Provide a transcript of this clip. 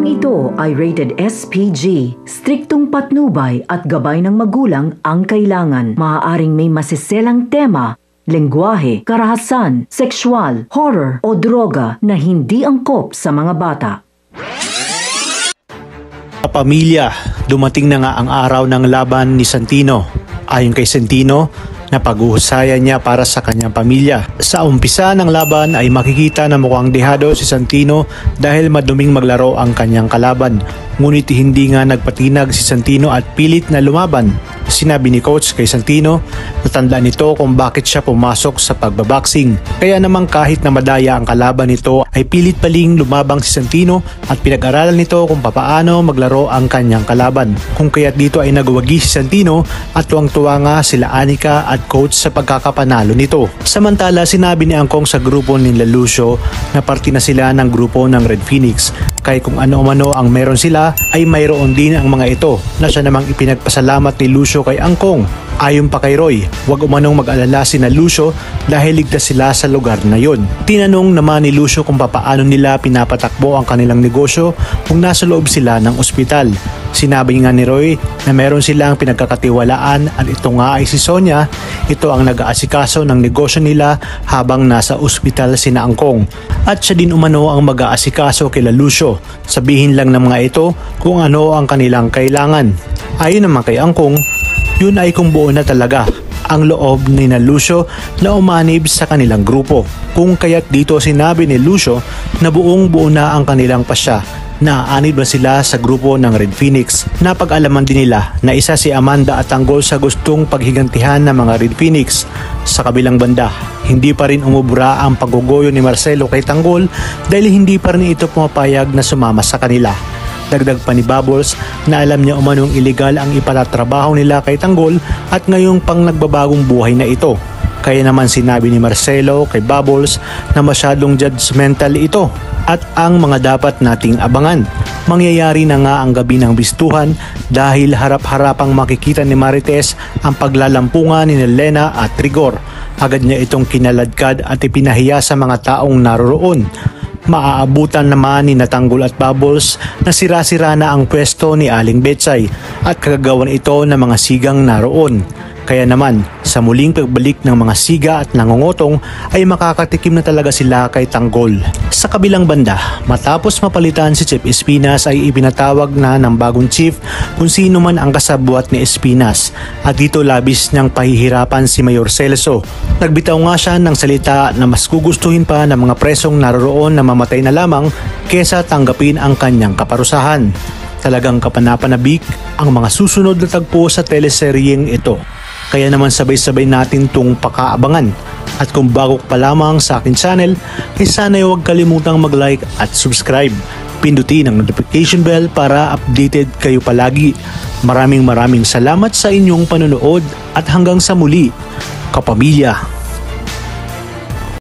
Programang ito ay rated SPG. Striktong patnubay at gabay ng magulang ang kailangan. Maaaring may masiselang tema, lengguwahe, karahasan, sexual, horror o droga na hindi angkop sa mga bata. Pamilya, dumating na nga ang araw ng laban ni Santino. Ayon kay Santino, napag-uhusayan niya para sa kanyang pamilya. Sa umpisa ng laban ay makikita na mukhang dehado si Santino dahil maduming maglaro ang kanyang kalaban. Ngunit hindi nga nagpatinag si Santino at pilit na lumaban. Sinabi ni coach kay Santino, natandaan nito kung bakit siya pumasok sa pagbaboxing. Kaya naman kahit na madaya ang kalaban nito ay pilit paling lumabang si Santino at pinag-aralan nito kung papaano maglaro ang kanyang kalaban. Kung kaya't dito ay nagwagi si Santino at tuwang-tuwa nga sila Anika at coach sa pagkakapanalo nito. Samantala sinabi ni Angkong sa grupo ni Lucio na parte na sila ng grupo ng Red Phoenix. Kaya kung ano-mano ang meron sila ay mayroon din ang mga ito na siya namang ipinagpasalamat ni Lucio kay Angkong. Ayon pa kay Roy, huwag umanong mag-alala sina Lucio dahil ligtas sila sa lugar na yon. Tinanong naman ni Lucio kung papaano nila pinapatakbo ang kanilang negosyo kung nasa loob sila ng ospital. Sinabi nga ni Roy na meron silang pinagkakatiwalaan at ito nga ay si Sonia. Ito ang nag-aasikaso ng negosyo nila habang nasa ospital sina Angkong. At siya din umano ang mag-aasikaso kila Lucio. Sabihin lang ng mga ito kung ano ang kanilang kailangan. Ayon naman kay Angkong, yun ay kung buo na talaga ang loob ni Lucio na umanib sa kanilang grupo. Kung kaya't dito sinabi ni Lucio na buong buo na ang kanilang pasya na aanib na sila sa grupo ng Red Phoenix. Napag-alaman din nila na isa si Amanda at Tanggol sa gustong paghigantihan ng mga Red Phoenix. Sa kabilang banda, hindi pa rin umubra ang paggugoyo ni Marcelo kay Tanggol dahil hindi pa rin ito pumapayag na sumama sa kanila. Dagdag pa ni Bubbles na alam niya umanong iligal ang ipatatrabaho nila kay Tanggol at ngayong pang nagbabagong buhay na ito. Kaya naman sinabi ni Marcelo kay Bubbles na masyadong judgmental ito at ang mga dapat nating abangan. Mangyayari na nga ang gabi ng bistuhan dahil harap-harapang makikita ni Marites ang paglalampungan ni Lena at Rigor. Agad niya itong kinaladkad at ipinahiya sa mga taong naroroon. Maaabutan naman ni Tanggol at Bubbles na sira-sira na ang pwesto ni Aling Betsay at kagagawan ito ng mga sigang naroon. Kaya naman, sa muling pagbalik ng mga siga at nangungutong ay makakatikim na talaga sila kay Tanggol. Sa kabilang banda, matapos mapalitan si Chief Espinas ay ipinatawag na ng bagong chief kung sino man ang kasabwat ni Espinas at dito labis niyang pahihirapan si Mayor Celso. Nagbitaw nga siya ng salita na mas gugustuhin pa ng mga presong naroroon na mamatay na lamang kesa tanggapin ang kanyang kaparusahan. Talagang kapanapanabik ang mga susunod na tagpo sa teleseryeng ito. Kaya naman sabay-sabay natin itong pakaabangan. At kung bago pa lamang sa akin channel, ay sana'y huwag kalimutang mag-like at subscribe. Pindutin ang notification bell para updated kayo palagi. Maraming salamat sa inyong panonood at hanggang sa muli, kapamilya.